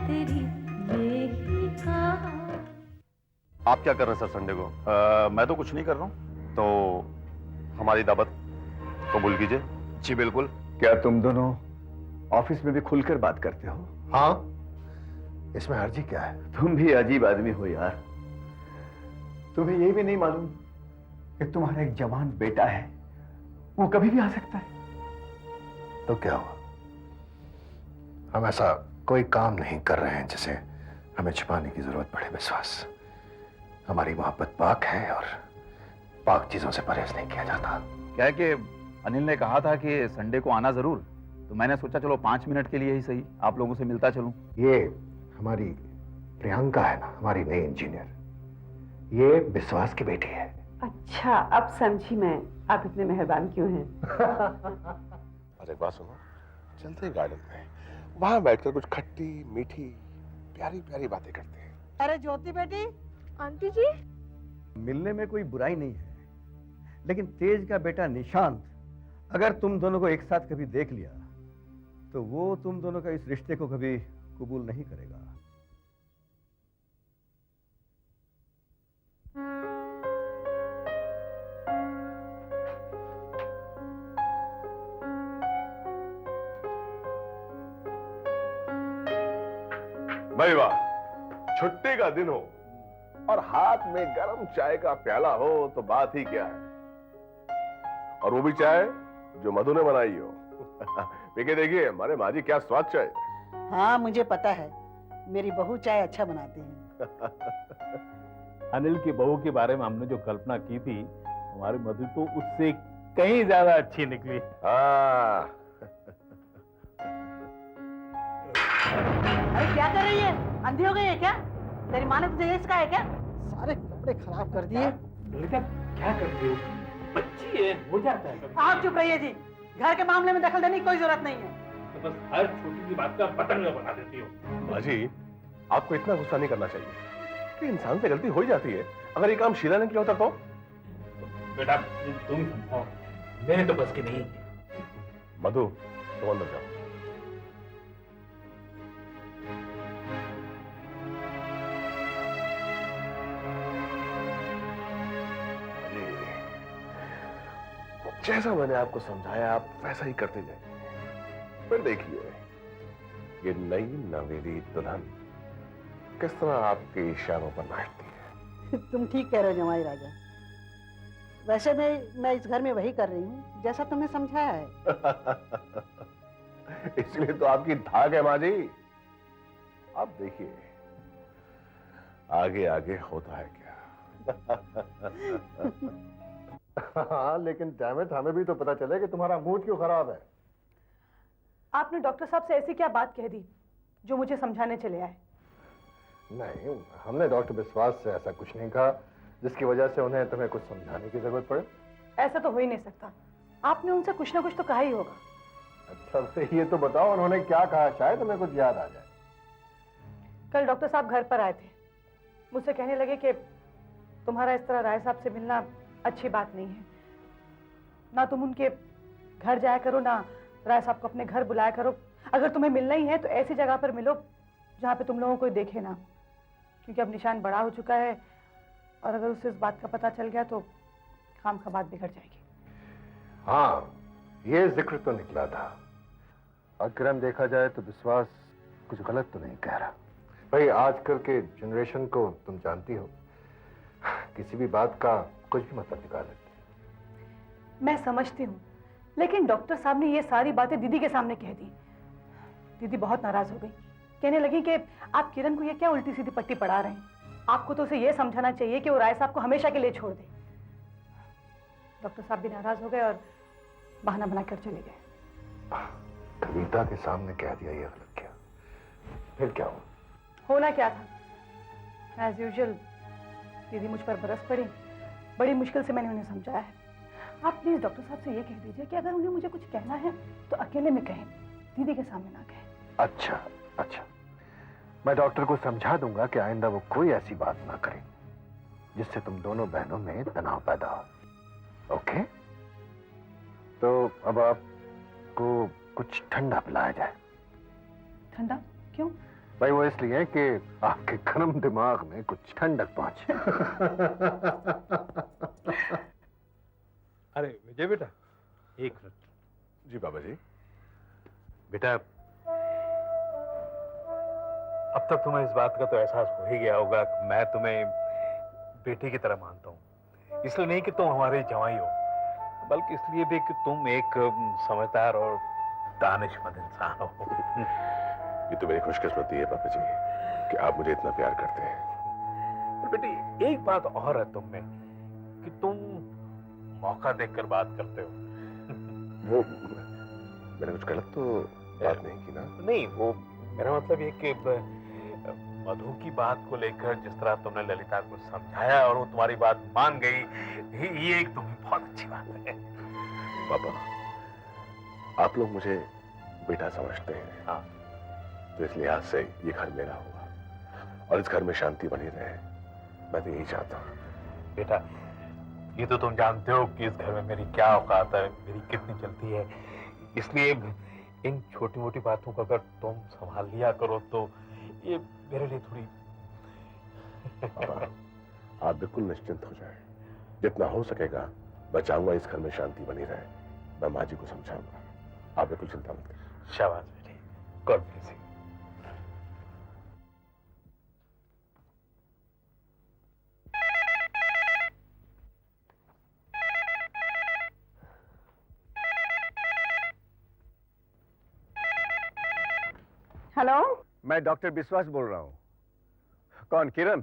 तेरी यही कहा। आप क्या कर रहे हैं सर संडे को? मैं तो कुछ नहीं कर रहा हूँ। तो हमारी दावत कबूल कीजिए। जी बिल्कुल। क्या तुम दोनों ऑफिस में भी खुलकर बात करते हो? हाँ, इसमें हर्जी क्या है? तुम भी अजीब आदमी हो यार। तुम्हें यह भी नहीं मालूम कि तुम्हारा एक जवान बेटा है, वो कभी भी आ सकता है। तो क्या हुआ? हम ऐसा कोई काम नहीं कर रहे हैं जिसे हमें छिपाने की जरूरत पड़े। विश्वास, हमारी मोहब्बत पाक है और पाक चीजों से परहेज नहीं किया जाता। क्या है कि अनिल ने कहा था कि संडे को आना जरूर, तो मैंने सोचा चलो 5 मिनट के लिए ही सही आप लोगों से मिलता चलूं। ये हमारी प्रियंका है ना, हमारी नई इंजीनियर, ये विश्वास की बेटी है। अच्छा, अब समझी मैं आप इतने मेहरबान क्यों हैं। अरे बात सुनो, चलते हैं गार्डन में, वहां बैठकर कुछ खट्टी मीठी प्यारी प्यारी बातें करते हैं। अरे ज्योति बेटी। आंटी जी, मिलने में कोई बुराई नहीं है, लेकिन तेज का बेटा निशांत अगर तुम दोनों को एक साथ कभी देख लिया तो वो तुम दोनों का इस रिश्ते को कभी कबूल नहीं करेगा। भाई वाह, छुट्टी का दिन हो और हाथ में गरम चाय का प्याला हो तो बात ही क्या है, और वो भी चाय जो मधु ने बनाई हो। पीके देखिए हमारे माँ जी क्या स्वाद चाय। हाँ मुझे पता है, मेरी बहू चाय अच्छा बनाती है। अनिल की बहू के बारे में हमने जो कल्पना की थी, हमारी मधु तो उससे कहीं ज्यादा अच्छी निकली। हाँ। अरे क्या कर रही है, अंधी हो गई है क्या? तेरी माँ ने तुझे ये सिखाया क्या? सारे कपड़े खराब कर दिए। लड़का क्या करती हो, बच्ची है, हो जाता है। आप चुप रहिए जी, घर के मामले में दखल देने की कोई जरूरत नहीं है। तो बस हर छोटी सी बात का पतंग बना देती हो। माँ जी, आपको इतना गुस्सा नहीं करना चाहिए कि इंसान से गलती हो ही जाती है। अगर ये काम शीला ने किया होता तो? बेटा तुम समझाओ, मेरे तो बस की नहीं। मधु तुम अंदर जाओ। जैसा मैंने आपको समझाया आप वैसा ही करते जाइए। फिर देखिए ये नई नवेली दुल्हन किस तरह आपके इशारों पर नाचती है। तुम ठीक कह रहे हो जमाई राजा। वैसे मैं इस घर में वही कर रही हूँ जैसा तुमने समझाया है। इसलिए तो आपकी धाक है माँ जी। आप देखिए आगे आगे होता है क्या। हाँ, लेकिन डैमेट हमें भी तो पता चले कि तुम्हारा मूड क्यों खराब है। आपने डॉक्टर साहब से ऐसी क्या बात कह दी जो मुझे समझाने चले आए? नहीं, हमने डॉक्टर विश्वास से ऐसा कुछ नहीं कहा जिसकी वजह से उन्हें तुम्हें कुछ समझाने की जरूरत पड़े। ऐसा तो हो ही नहीं सकता, आपने उनसे कुछ ना कुछ तो कहा ही होगा। अच्छा तो ये तो बताओ उन्होंने क्या कहा, शायद तुम्हें कुछ याद आ जाए। कल डॉक्टर साहब घर पर आए थे, मुझसे कहने लगे कि तुम्हारा इस तरह राय साहब से मिलना अच्छी बात नहीं है। ना तुम उनके घर जाया करो, ना राय साहब को अपने घर बुलाया करो। अगर तुम्हें मिलना ही है तो ऐसी जगह पर मिलो जहाँ पे तुम लोगों को देखे ना, क्योंकि अब निशान बड़ा हो चुका है और अगर उसे इस बात का पता चल गया तो खाम खा बात बिगड़ जाएगी। हाँ, ये जिक्र तो निकला था। और किरण देखा जाए तो विश्वास कुछ गलत तो नहीं कह रहा। भाई आजकल के जनरेशन को तुम जानती हो, किसी भी बात का कुछ भी मतलब निकाल लेते। मैं समझती हूँ, लेकिन डॉक्टर साहब ने ये सारी बातें दीदी के सामने कह दी। दीदी बहुत नाराज हो गई, कहने लगी कि आप किरण को ये क्या उल्टी सीधी पट्टी पढ़ा रहे हैं, आपको तो उसे ये समझाना चाहिए कि वो राय साहब को हमेशा के लिए छोड़ दे। डॉक्टर साहब भी नाराज हो गए और बहाना बनाकर चले गए। कविता के सामने कह दिया ये गलत किया, फिर क्या हुआ? होना क्या था, एज यूजुअल दीदी मुझ पर बरस पड़ी। बड़ी मुश्किल से मैंने उन्हें समझाया है। आप प्लीज डॉक्टर साहब से ये कह दीजिए कि अगर उन्हें मुझे कुछ कहना है तो अकेले में कहें, दीदी के सामने ना कहें। अच्छा अच्छा, मैं डॉक्टर को समझा दूंगा कि आइंदा वो कोई ऐसी बात ना करे जिससे तुम दोनों बहनों में तनाव पैदा हो। ओके, तो अब आपको कुछ ठंडा पिलाया जाए। ठंडा? क्यों? भाई वो इसलिए कि आपके गर्म दिमाग में कुछ ठंडक पहुंचे। अरे विजय बेटा, एक मिनट। जी बाबा जी। बेटा, अब तक तुम्हें इस बात का तो एहसास हो ही गया होगा कि मैं तुम्हें बेटे की तरह मानता हूँ। इसलिए नहीं कि तुम हमारे जवाई हो, बल्कि इसलिए भी कि तुम एक समझदार और दानिशमंद इंसान हो। ये तो मेरी खुशकिस्मती है पापा जी कि आप मुझे इतना प्यार करते हैं। पर बेटी, एक बात और है तुम में कि तुम मौका देखकर बात करते हो। वो मैंने कुछ गलत तो बात नहीं की ना? नहीं, वो मेरा मतलब ये कि मधु की बात को लेकर जिस तरह तुमने ललिता को समझाया और वो तुम्हारी बात मान गई, ये एक तुम्हें बहुत अच्छी बात है। पापा, आप लोग मुझे बेटा समझते हैं। हाँ। तो इस लिहाज से ये घर मेरा होगा और इस घर में शांति बनी रहे, मैं तो यही चाहता हूँ। बेटा, ये तो तुम जानते हो कि इस घर में मेरी क्या औकात है, मेरी कितनी चलती है। इसलिए इन छोटी मोटी बातों को अगर तुम संभाल लिया करो तो ये मेरे लिए थोड़ी। आप बिल्कुल निश्चिंत हो जाएं। जितना हो सकेगा मैं चाहूंगा इस घर में शांति बनी रहे। मैं माँ जी को समझाऊंगा, आप बिल्कुल चिंता मत करें। शाबाश बेटी, गॉड ब्लेस यू। हेलो। मैं डॉक्टर विश्वास बोल रहा हूँ। कौन? किरण?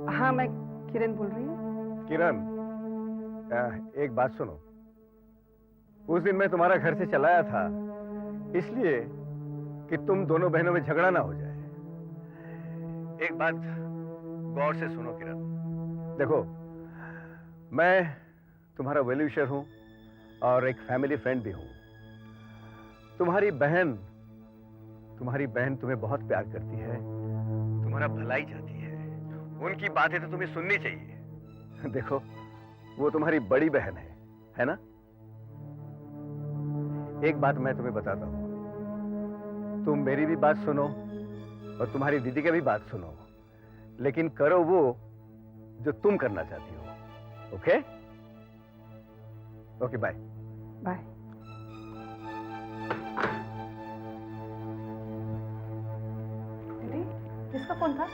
हाँ, मैं किरण बोल रही हूँ। किरण, एक बात सुनो। उस दिन मैं तुम्हारा घर से चलाया था इसलिए कि तुम दोनों बहनों में झगड़ा ना हो जाए। एक बात गौर से सुनो किरण। देखो, मैं तुम्हारा वेल विशर हूं और एक फैमिली फ्रेंड भी हूं। तुम्हारी बहन तुम्हें बहुत प्यार करती है, तुम्हारा भलाई चाहती है। उनकी बातें तो तुम्हें सुननी चाहिए। देखो, वो तुम्हारी बड़ी बहन है ना? एक बात मैं तुम्हें बताता हूं, तुम मेरी भी बात सुनो और तुम्हारी दीदी की भी बात सुनो, लेकिन करो वो जो तुम करना चाहती हो। ओके? Okay, bye bye. किसका फोन था?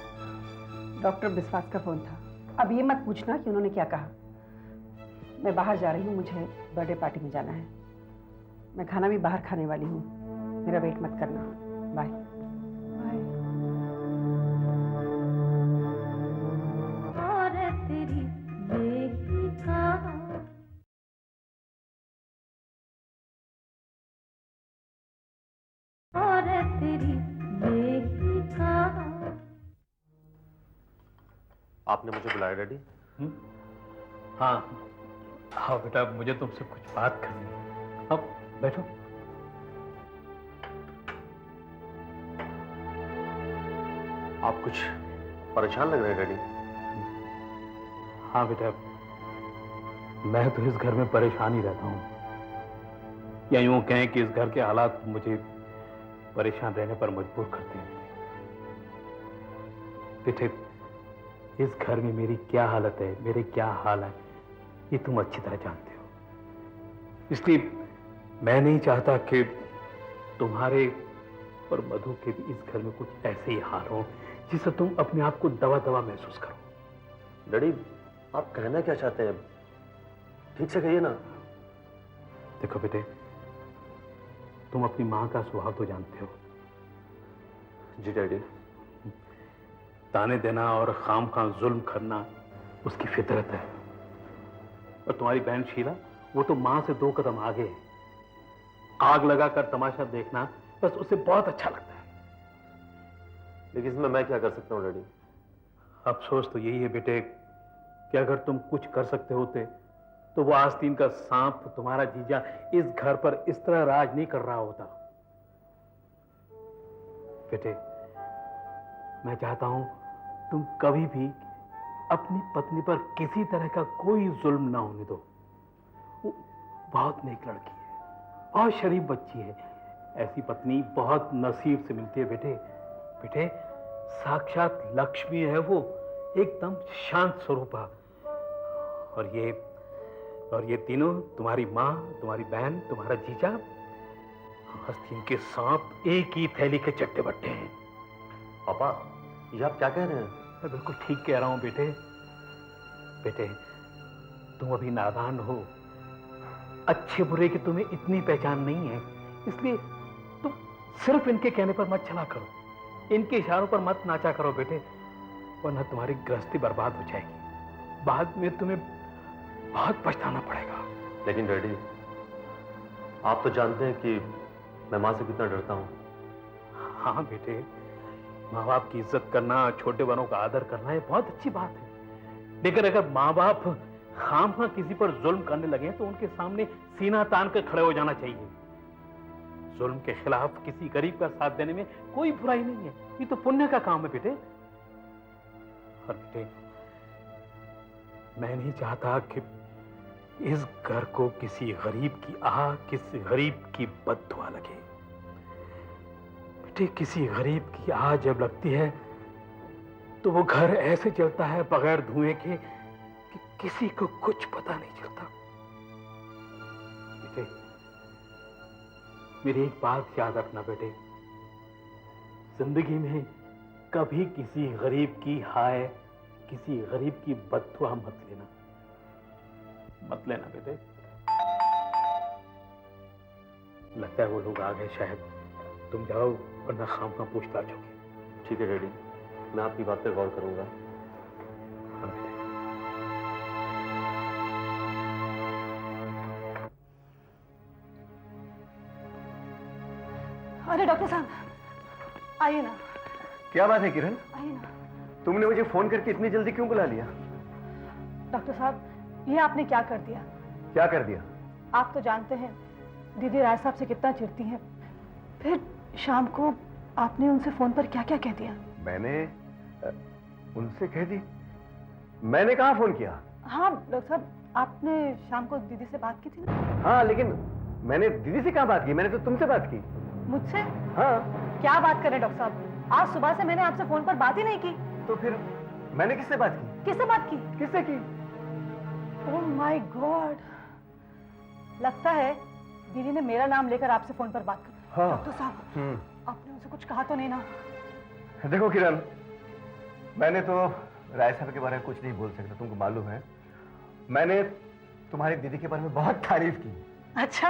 डॉक्टर विश्वास का फोन था। अब ये मत पूछना कि उन्होंने क्या कहा। मैं बाहर जा रही हूँ, मुझे बर्थडे पार्टी में जाना है। मैं खाना भी बाहर खाने वाली हूँ, मेरा वेट मत करना। Bye bye. और तेरी बेहिका और तेरी बेहिका। आपने मुझे बुलाया डैडी? हाँ हाँ बेटा, मुझे तुमसे कुछ बात करनी है। अब बैठो। आप कुछ परेशान लग रहे हैं डैडी। हाँ बेटा, मैं तो इस घर में परेशान ही रहता हूँ, या यूं कहें कि इस घर के हालात मुझे परेशान रहने पर मजबूर करते हैं। बेटे, इस घर में मेरी क्या हालत है, मेरे क्या हाल है, ये तुम अच्छी तरह जानते हो। इसलिए मैं नहीं चाहता कि तुम्हारे और मधु के भी इस घर में कुछ ऐसे ही हाल हो जिससे तुम अपने आप को दवा दवा महसूस करो। डैडी, आप कहना क्या चाहते हैं? ठीक से कहिए ना। देखो बेटे, तुम अपनी मां का स्वभाव तो जानते हो। जी डैडी। ताने देना और खामखा जुल्म करना उसकी फितरत है। और तुम्हारी बहन शीला, वो तो मां से 2 कदम आगे है। आग लगाकर तमाशा देखना बस उसे बहुत अच्छा लगता है। लेकिन इसमें मैं क्या कर सकता हूँ डैडी? अफसोस तो यही है बेटे कि अगर तुम कुछ कर सकते होते तो वो आस्तीन का सांप तुम्हारा जीजा इस घर पर इस तरह राज नहीं कर रहा होता। बेटे, मैं चाहता हूं तुम कभी भी अपनी पत्नी पर किसी तरह का कोई जुल्म ना होने दो। वो बहुत नेक लड़की है, बहुत शरीफ बच्ची है, ऐसी पत्नी बहुत नसीब से मिलती है बेटे। बेटे, साक्षात लक्ष्मी है वो, एकदम शांत स्वरूपा। और ये तीनों, तुम्हारी माँ, तुम्हारी बहन, तुम्हारा जीजा, आस्तीन के सांप एक ही थैली के चट्टे बट्टे हैं। पापा, ये आप क्या कह रहे हैं? मैं बिल्कुल ठीक कह रहा हूं बेटे। बेटे, तुम अभी नादान हो, अच्छे बुरे की तुम्हें इतनी पहचान नहीं है, इसलिए तुम सिर्फ इनके कहने पर मत चला करो, इनके इशारों पर मत नाचा करो बेटे, वरना तुम्हारी गृहस्थी बर्बाद हो जाएगी। बाद में तुम्हें बहुत पछताना पड़ेगा। लेकिन डैडी, आप तो जानते हैं कि मैं माँ से कितना डरता हूँ। हाँ बेटे, माँ बाप की इज्जत करना, छोटे बड़ों का आदर करना, ये बहुत अच्छी बात है। लेकिन अगर माँ बाप खामखा किसी पर जुल्म करने लगे तो उनके सामने सीना तान कर खड़े हो जाना चाहिए। जुल्म के खिलाफ किसी गरीब का साथ देने में कोई बुराई नहीं है, ये तो पुण्य का काम है बेटे। और बेटे, मैं नहीं चाहता कि इस घर को किसी गरीब की किसी गरीब की बद्दुआ लगे। बेटे, किसी गरीब की जब लगती है तो वो घर ऐसे चलता है बगैर धुएं के कि किसी को कुछ पता नहीं चलता। बेटे, मेरी एक बात याद रखना बेटे, जिंदगी में कभी किसी गरीब की किसी गरीब की बद्दुआ मत लेना बेटे। लगता है वो लोग आ गए, शायद तुम जाओ वरना खामखा पूछताछ होगी। ठीक है डैडी, मैं आपकी बात पे गौर करूंगा। हाँ बेटे। अरे डॉक्टर साहब, आइए ना। क्या बात है किरण, आइए ना। तुमने मुझे फोन करके इतनी जल्दी क्यों बुला लिया? डॉक्टर साहब, ये आपने क्या कर दिया? क्या कर दिया? आप तो जानते हैं दीदी राय साहब से कितना चिढ़ती हैं। फिर शाम को आपने उनसे फोन पर क्या क्या कह दिया? मैंने उनसे कह दी? मैंने कहाँ फोन किया? हाँ डॉक्टर साहब, आपने शाम को दीदी से बात की थी ना? हाँ, लेकिन मैंने दीदी से कहाँ बात की, मैंने तो तुमसे बात की। मुझसे? हाँ। क्या बात करें डॉक्टर साहब, आज सुबह से मैंने आपसे फोन पर बात ही नहीं की। तो फिर मैंने किससे बात की? किससे बात की? किससे की? ओह माय गॉड, लगता है दीदी ने मेरा नाम लेकर आपसे फोन पर बात की। हाँ। डॉक्टर साहब, आपने उनसे कुछ कहा तो नहीं ना? देखो किरण, मैंने तो राय साहब के बारे में कुछ नहीं बोल सकता, तुमको मालूम है। मैंने तुम्हारी दीदी के बारे में बहुत तारीफ की। अच्छा।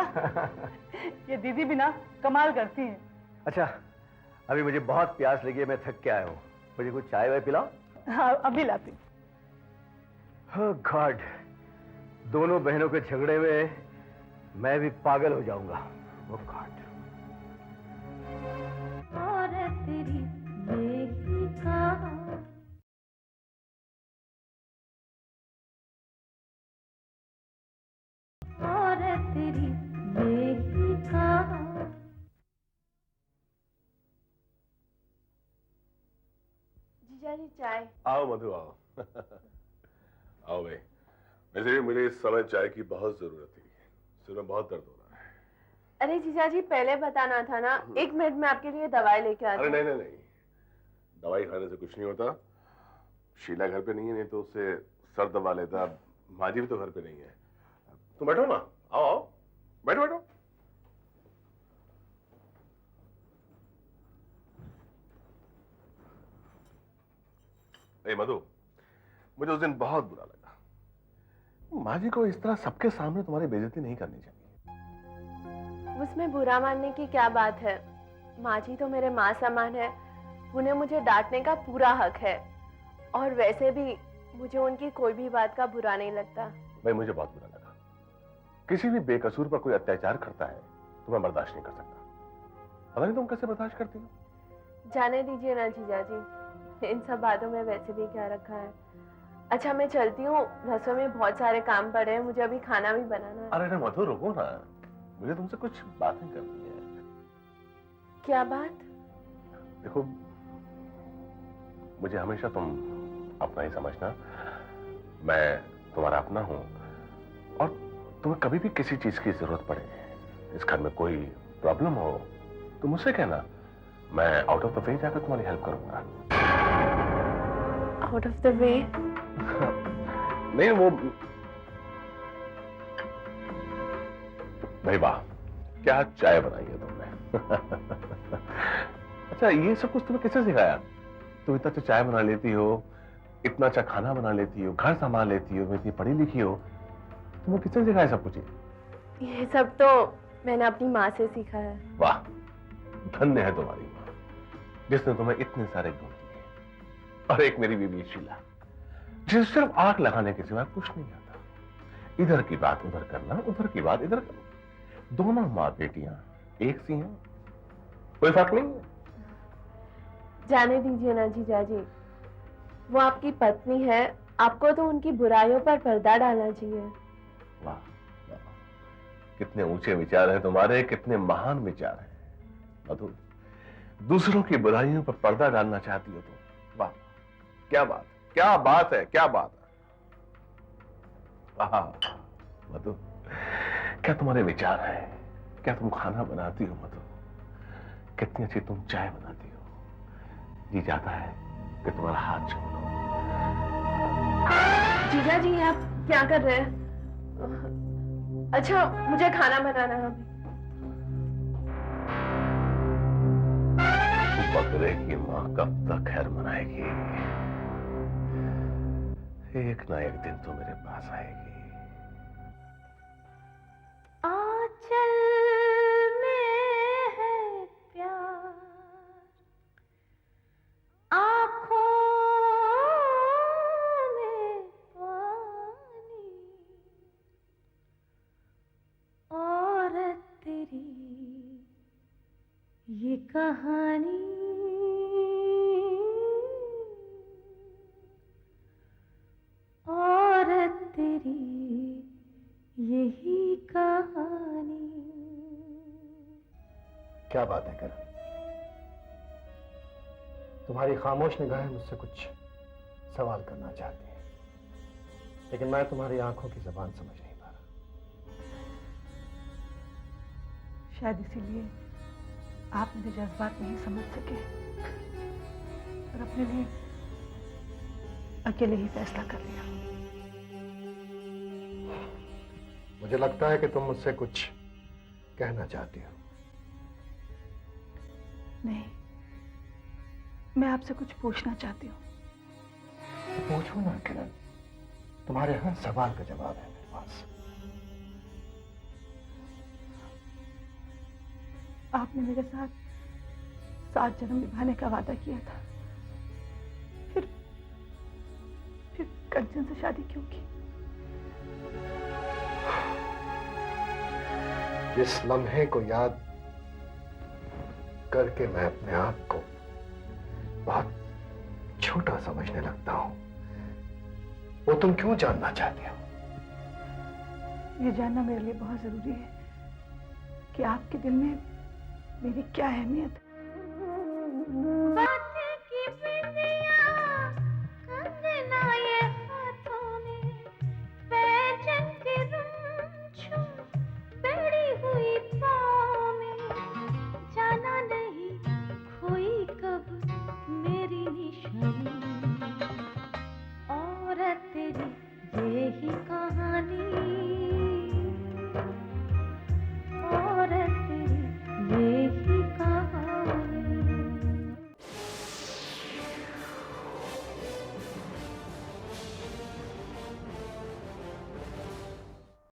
ये दीदी भी ना कमाल करती हैं। अच्छा, अभी मुझे बहुत प्यास लगी है, मैं थक के आया हूँ, मुझे कुछ चाय वाय पिलाओ। हाँ, अभी लाती। ओह गॉड, दोनों बहनों के झगड़े में मैं भी पागल हो जाऊंगा। ओह गॉड। और तेरी बेही का और तेरी बेही का जीजा जी चाय। आओ मधु, आओ। आओ भाई। वैसे भी मुझे इस समय चाय की बहुत जरूरत थी, सिर में बहुत दर्द हो रहा है। अरे जीजा जी, पहले बताना था ना। 1 मिनट में आपके लिए दवाई लेके आती हूँ। अरे नहीं, दवाई खाने से कुछ नहीं होता। शीला घर पे नहीं है, नहीं तो उससे सर दबा लेता। माँ जी भी तो घर पे नहीं है। तुम बैठो ना, आओ बैठो। मधु, मुझे उस दिन बहुत बुरा लगा। माँ जी को इस तरह सबके सामने तुम्हारी बेइज्जती नहीं करनी चाहिए। उसमें बुरा मानने की क्या बात है? माँ जी तो मेरे माँ समान है, उन्हें मुझे डांटने का पूरा हक है। और वैसे भी मुझे उनकी कोई भी बात का बुरा नहीं लगता। भाई, मुझे बहुत बुरा लगा। किसी भी बेकसूर पर कोई अत्याचार करता है तो मैं बर्दाश्त नहीं कर सकता। पता नहीं तुम कैसे बर्दाश्त करती हो। जाने दीजिए ना जीजा जी, इन सब बातों में वैसे भी क्या रखा है। अच्छा, मैं चलती हूँ, रसोई में बहुत सारे काम पड़े हैं, मुझे अभी खाना भी बनाना है। अरे मधु, रुको ना, मुझे तुमसे कुछ बातें करनी है। क्या बात? देखो, मुझे हमेशा तुम अपना ही समझना। मैं तुम्हारा अपना हूं, और तुम्हें कभी भी किसी चीज की जरूरत पड़े, इस घर में कोई प्रॉब्लम हो, तुम मुझसे कहना, मैं आउट ऑफ द वे जाकर तुम्हारी हेल्प करूंगा। Out of the way? नहीं वो भाई वाह, क्या चाय बनाई है तुमने। अच्छा, ये सब कुछ तुम्हें किसने सिखाया? तुम इतना अच्छा चाय बना लेती हो, इतना अच्छा खाना बना लेती हो, घर संभाल लेती हो, इतनी पढ़ी लिखी हो, तुम्हें किसने सिखाया सब कुछ? ये सब तो मैंने अपनी माँ से सीखा है। वाह, धन्य है तुम्हारी माँ जिसने तुम्हें इतने सारे गुण दिए। और एक मेरी बीबी शीला, जिसे सिर्फ आग लगाने के सिवा कुछ नहीं आता। इधर की बात उधर करना, उधर की बात इधर करना। दोनों माँ बेटियां एक सी हैं, कोई फर्क नहीं है। जाने दीजिए ना जीजाजी, वो आपकी पत्नी है, आपको तो उनकी बुराइयों पर पर्दा डालना चाहिए। वाह वाह, कितने ऊंचे विचार हैं तुम्हारे, कितने महान विचार हैं मधु। दूसरों की बुराइयों पर पर्दा डालना चाहती हो तुम। वाह, क्या बात, क्या बात है, क्या बात है। आहा, मधु, क्या तुम्हारे विचार हैं? क्या तुम खाना बनाती हो मधु? कितनी अच्छी तुम चाय बनाती हो। जी चाहता है कि तुम्हारा हाथ छू लो। जीजाजी आप क्या कर रहे हैं? अच्छा, मुझे खाना बनाना है। बकरे की माँ कब तक खैर मनाएगी? एक ना एक दिन तो मेरे पास आएगी। आंचल में है प्यार, आँखों में पानी, औरत तेरी ये कहानी, औरत तेरी यही कहानी। क्या बात है करण, तुम्हारी खामोश निगाहें मुझसे कुछ सवाल करना चाहती हैं, लेकिन मैं तुम्हारी आंखों की जबान समझ नहीं पा रहा। शायद इसीलिए आप मेरे जज्बात नहीं समझ सके और अपने लिए अकेले ही फैसला कर लिया। मुझे लगता है कि तुम मुझसे कुछ कहना चाहती हो। नहीं, मैं आपसे कुछ पूछना चाहती हूँ। तो पूछो ना किरण, तुम्हारे हर सवाल का जवाब है मेरे पास। आपने मेरे साथ 7 जन्म निभाने का वादा किया था, फिर कंचन से शादी क्यों की? जिस लम्हे को याद करके मैं अपने आप को बहुत छोटा समझने लगता हूं, वो तुम क्यों जानना चाहती हो? ये जानना मेरे लिए बहुत जरूरी है कि आपके दिल में मेरी क्या अहमियत है।